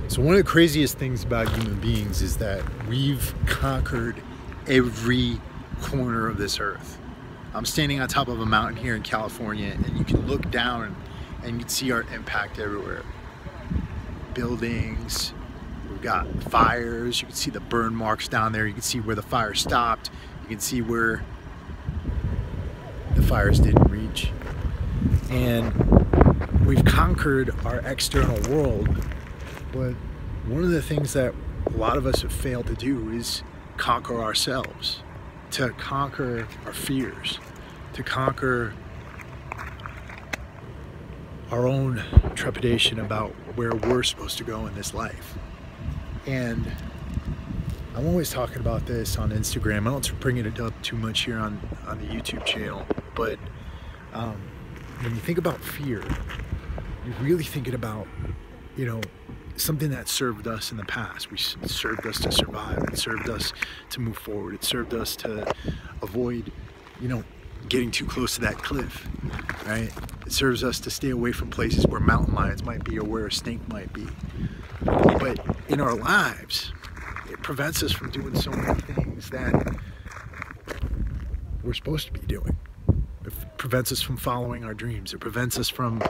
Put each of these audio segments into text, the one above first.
So one of the craziest things about human beings is that we've conquered every corner of this earth. I'm standing on top of a mountain here in California, and you can look down and you can see our impact everywhere. Buildings, we've got fires, you can see the burn marks down there, you can see where the fire stopped, you can see where the fires didn't reach. And we've conquered our external world, but one of the things that a lot of us have failed to do is conquer ourselves, to conquer our fears, to conquer our own trepidation about where we're supposed to go in this life. And I'm always talking about this on Instagram. I don't bring it up too much here on the YouTube channel, but when you think about fear, you're really thinking about, something that served us in the past. It served us to survive. It served us to move forward. It served us to avoid, getting too close to that cliff, right? It serves us to stay away from places where mountain lions might be or where a snake might be. But in our lives, it prevents us from doing so many things that we're supposed to be doing. It prevents us from following our dreams. It prevents us from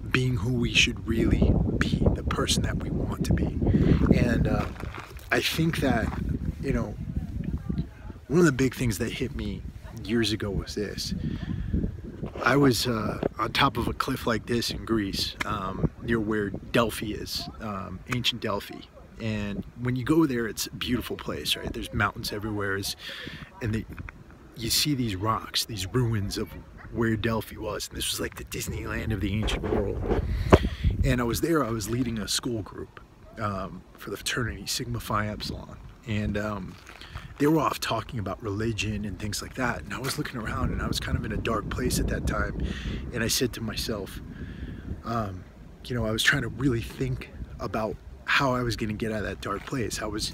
being who we should really be, the person that we want to be. And I think that, one of the big things that hit me years ago was this. I was on top of a cliff like this in Greece, near where Delphi is, ancient Delphi. And when you go there, it's a beautiful place, right? There's mountains everywhere, and you see these rocks, these ruins of where Delphi was. And this was like the Disneyland of the ancient world. And I was there, I was leading a school group for the fraternity, Sigma Phi Epsilon. And they were off talking about religion and things like that. And I was looking around and I was kind of in a dark place at that time. And I said to myself, I was trying to really think about how I was going to get out of that dark place. I was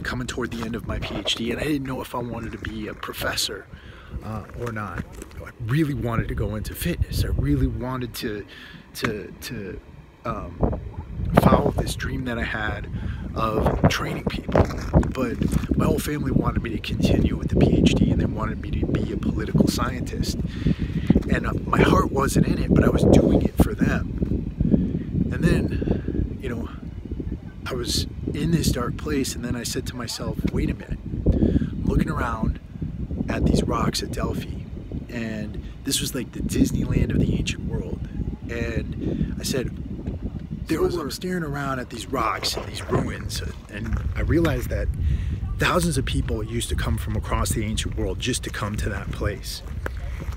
coming toward the end of my PhD, and I didn't know if I wanted to be a professor or not. I really wanted to go into fitness. I really wanted to follow this dream that I had of training people. But my whole family wanted me to continue with the PhD, and they wanted me to be a political scientist. And my heart wasn't in it, but I was doing it for them. And then, I was in this dark place, and then I said to myself, wait a minute. I'm looking around at these rocks at Delphi, and this was like the Disneyland of the ancient world. And I said, I'm staring around at these rocks and these ruins, and I realized that thousands of people used to come from across the ancient world just to come to that place.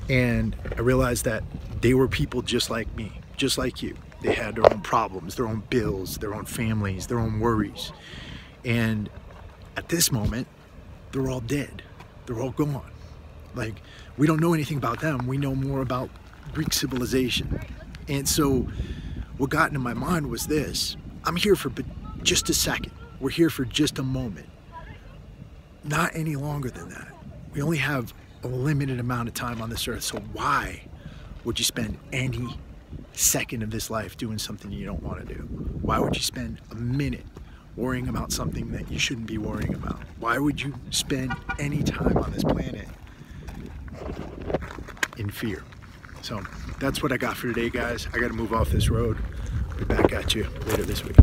And I realized that they were people just like me, just like you. They had their own problems, their own bills, their own families, their own worries. And at this moment, they're all dead. They're all gone. Like, we don't know anything about them. We know more about Greek civilization. And so what got into my mind was this. I'm here for just a second. We're here for just a moment. Not any longer than that. We only have a limited amount of time on this earth. So why would you spend any second of this life doing something you don't want to do? Why would you spend a minute worrying about something that you shouldn't be worrying about? Why would you spend any time on this planet in fear? So that's what I got for today, guys. I got to move off this road. I'll be back at you later this week.